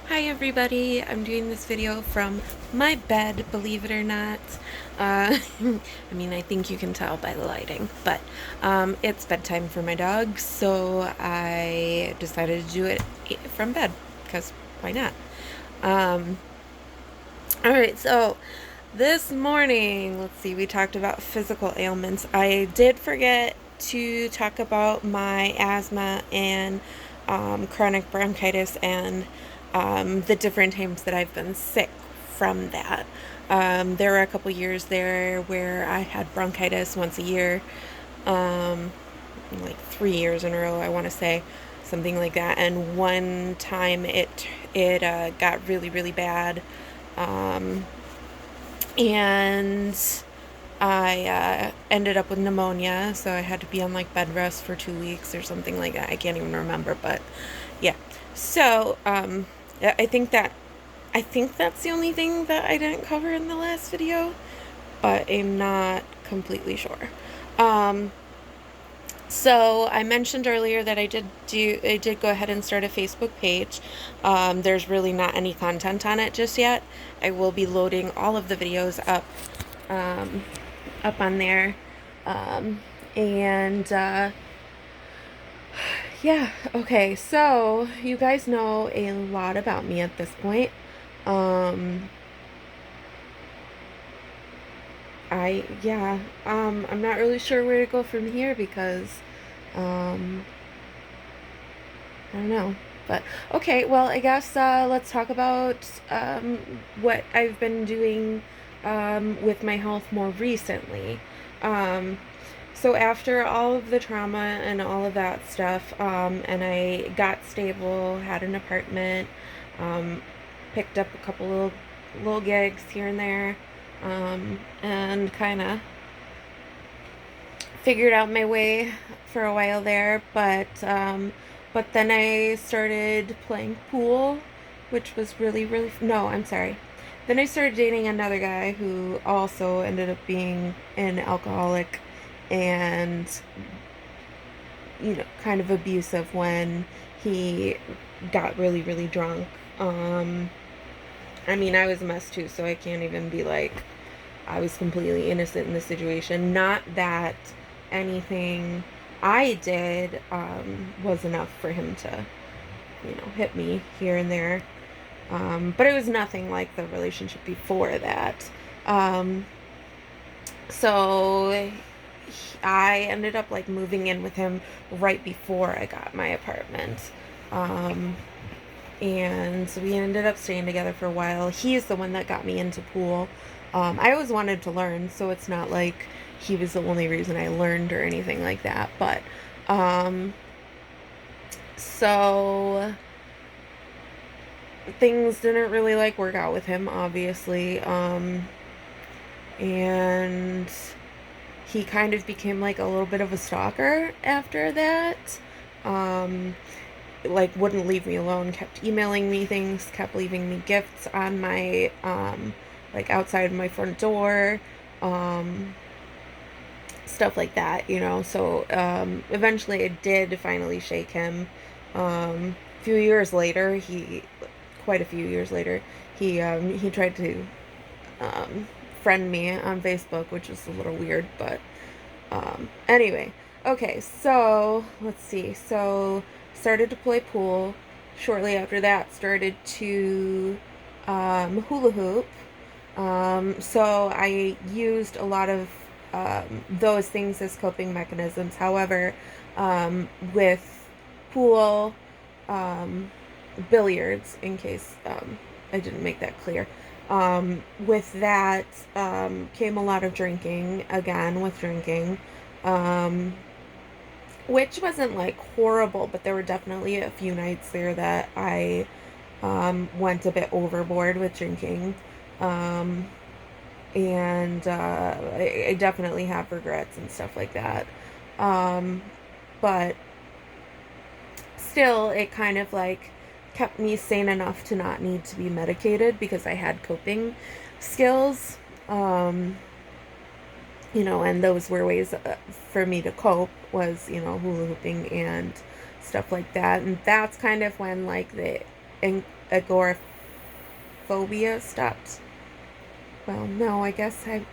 Hi everybody, I'm doing this video from my bed, believe it or not. I think you can tell by the lighting, but it's bedtime for my dog, so I decided to do it from bed, because why not? Um, Alright, so this morning, let's see, we talked about physical ailments. I did forget to talk about my asthma and chronic bronchitis and the different times that I've been sick from that. There were a couple years there where I had bronchitis once a year, um, like 3 years in a row, I want to say, something like that. And one time it got really, really bad. Um, and I ended up with pneumonia, so I had to be on like bed rest for 2 weeks or something like that. I can't even remember, but yeah. So I think that's the only thing that I didn't cover in the last video, but I'm not completely sure. Um, so I mentioned earlier that I did go ahead and start a Facebook page. There's really not any content on it just yet. I will be loading all of the videos um, up on there. Um, and yeah, okay, so you guys know a lot about me at this point. Um, I'm not really sure where to go from here because, um, I don't know. But okay, well, I guess let's talk about what I've been doing with my health more recently. Um, so after all of the trauma and all of that stuff, and I got stable, had an apartment, um, picked up a couple little gigs here and there, and kind of figured out my way for a while there, but then I started playing pool, which was really, really, no, I'm sorry. Then I started dating another guy who also ended up being an alcoholic and, kind of abusive when he got really, really drunk. I was a mess too, so I can't even be like, I was completely innocent in the situation. Not that anything I did was enough for him to, hit me here and there. But it was nothing like the relationship before that. Um, so I ended up like moving in with him right before I got my apartment. Um, and so we ended up staying together for a while. He's the one that got me into pool. I always wanted to learn, so it's not like he was the only reason I learned or anything like that. But um, so things didn't really like work out with him, obviously, and he kind of became like a little bit of a stalker after that. Um, like wouldn't leave me alone, kept emailing me things, kept leaving me gifts on my like outside my front door, um stuff like that, so eventually I did finally shake him. A few years later, he quite a few years later, he tried to um friend me on Facebook, which is a little weird, but anyway, okay, so let's see. So started to play pool. Shortly after that, started to hula hoop. So I used a lot of those things as coping mechanisms. However, with pool, um, billiards, in case I didn't make that clear. With that came a lot of drinking, again, with drinking, um, which wasn't like horrible, but there were definitely a few nights there that I went a bit overboard with drinking. Um, and I definitely have regrets and stuff like that. Um, but still, it kind of like kept me sane enough to not need to be medicated because I had coping skills. And those were ways for me to cope was, hula hooping and stuff like that. And that's kind of when like the agoraphobia stopped. Well, no, I guess I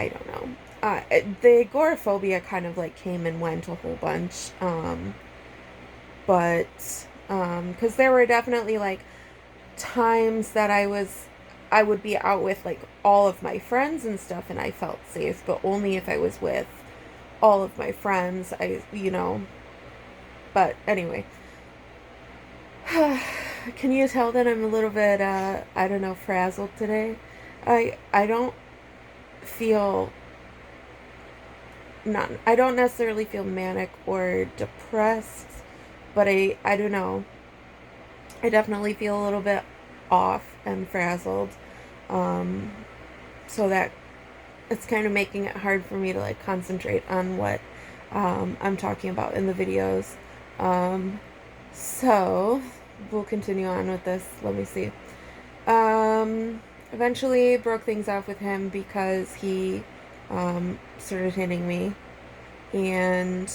don't know. The agoraphobia kind of like came and went a whole bunch. But because there were definitely like times that I would be out with like all of my friends and stuff and I felt safe, but only if I was with all of my friends. But anyway, can you tell that I'm a little bit I don't know, frazzled today? I don't feel not I don't necessarily feel manic or depressed, but I don't know. I definitely feel a little bit off and frazzled. Um, so that it's kind of making it hard for me to like concentrate on what I'm talking about in the videos. Um, so we'll continue on with this. Let me see. Eventually broke things off with him because he started hitting me, and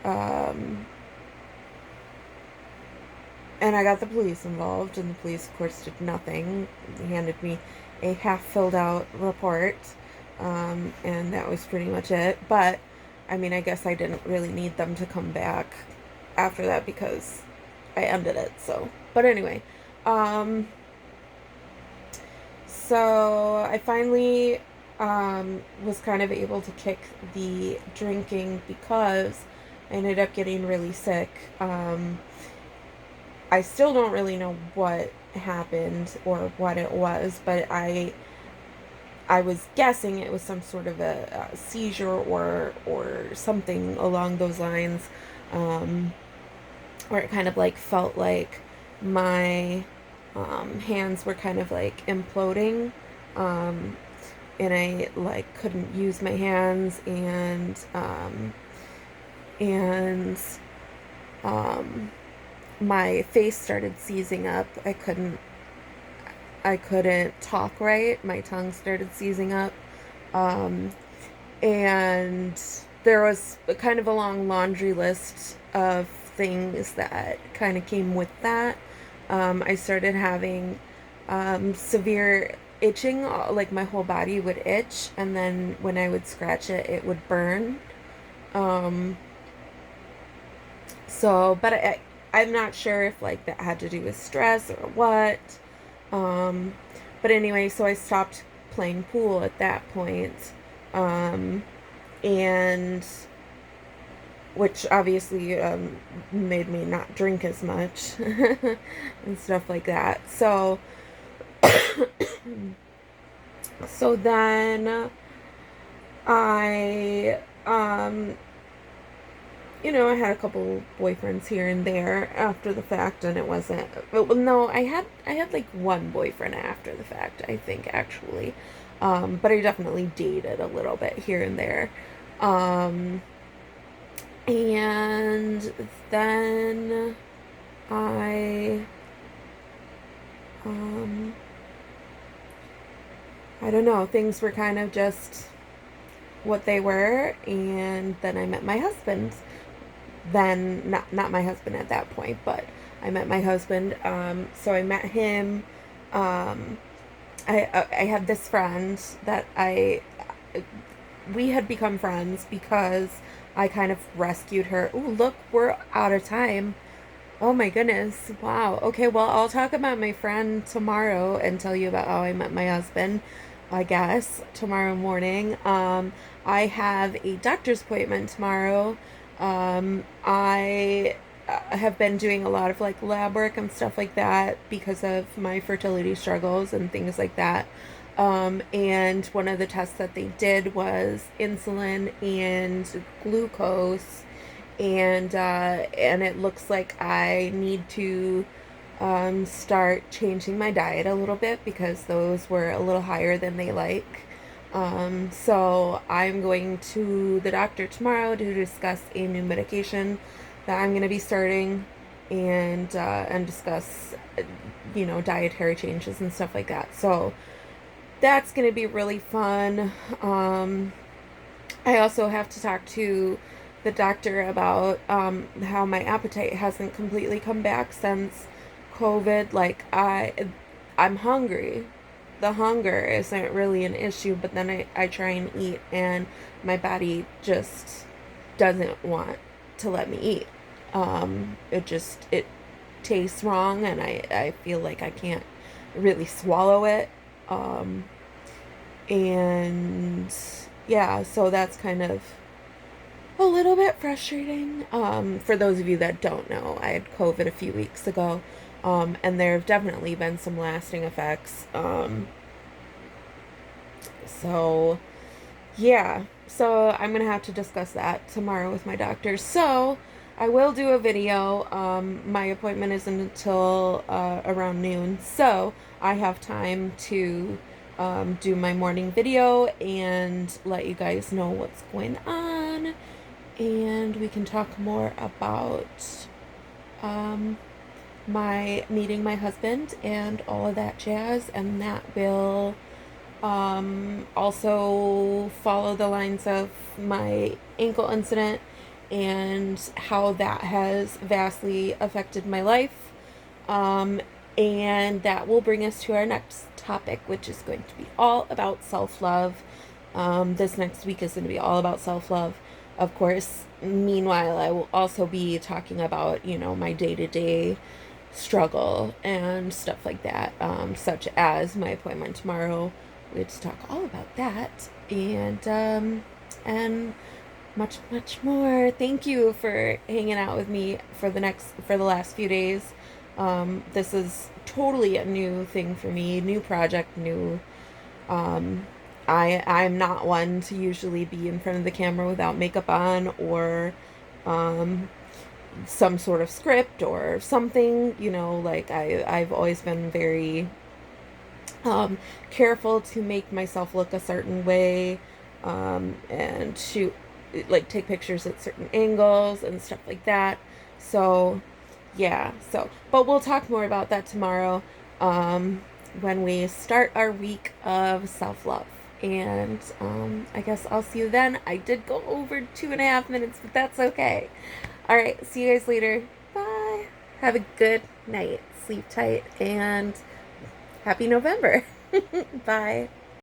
um, and I got the police involved, and the police, of course, did nothing. They handed me a half filled out report, and that was pretty much it. But, I mean, I guess I didn't really need them to come back after that because I ended it, so. But anyway, um, so I finally was kind of able to kick the drinking because I ended up getting really sick. I still don't really know what happened or what it was, but I was guessing it was some sort of a seizure or something along those lines, where it kind of like felt like my hands were kind of like imploding, um, and I like couldn't use my hands, and um, my face started seizing up. I couldn't talk right. My tongue started seizing up. Um, and there was kind of a long laundry list of things that kind of came with that. I started having severe itching, like my whole body would itch, and then when I would scratch it, it would burn. Um, but I'm not sure if like that had to do with stress or what. Um, but anyway, so I stopped playing pool at that point. Um, and which obviously made me not drink as much and stuff like that. So then I I had a couple boyfriends here and there after the fact, and it wasn't. Well, no, I had like one boyfriend after the fact, I think actually, but I definitely dated a little bit here and there, and then I, um, I don't know, things were kind of just what they were, and then I met my husband. Then not my husband at that point, but I met my husband. So I met him. Um, I had this friend that we had become friends because I kind of rescued her. Ooh, look, we're out of time. Oh my goodness. Wow. Okay, well, I'll talk about my friend tomorrow and tell you about how I met my husband, I guess, tomorrow morning. I have a doctor's appointment tomorrow. I have been doing a lot of like lab work and stuff like that because of my fertility struggles and things like that. And one of the tests that they did was insulin and glucose, and it looks like I need to start changing my diet a little bit because those were a little higher than they like. So I'm going to the doctor tomorrow to discuss a new medication that I'm going to be starting, and discuss dietary changes and stuff like that. So that's going to be really fun. I also have to talk to the doctor about how my appetite hasn't completely come back since COVID. Like I'm hungry. The hunger isn't really an issue, but then I try and eat and my body just doesn't want to let me eat. It tastes wrong and I feel like I can't really swallow it. Um, and yeah, so that's kind of a little bit frustrating. For those of you that don't know, I had COVID a few weeks ago, and there have definitely been some lasting effects. So yeah, so I'm gonna have to discuss that tomorrow with my doctor. So I will do a video. My appointment isn't until around noon, so I have time to do my morning video and let you guys know what's going on, and we can talk more about um, my meeting my husband and all of that jazz, and that will also follow the lines of my ankle incident and how that has vastly affected my life. Um, and that will bring us to our next topic, which is going to be all about self love. This next week is going to be all about self love. Of course, meanwhile, I will also be talking about, my day to day struggle and stuff like that, such as my appointment tomorrow. We get to talk all about that and much more. Thank you for hanging out with me for the last few days. This is totally a new thing for me, new project, new. Um, I'm not one to usually be in front of the camera without makeup on or um, some sort of script or something. Like I've always been very careful to make myself look a certain way, and shoot, like take pictures at certain angles and stuff like that. So, yeah, but we'll talk more about that tomorrow, when we start our week of self love. And I guess I'll see you then. I did go over 2.5 minutes, but that's okay. All right, see you guys later. Bye. Have a good night. Sleep tight and happy November. Bye.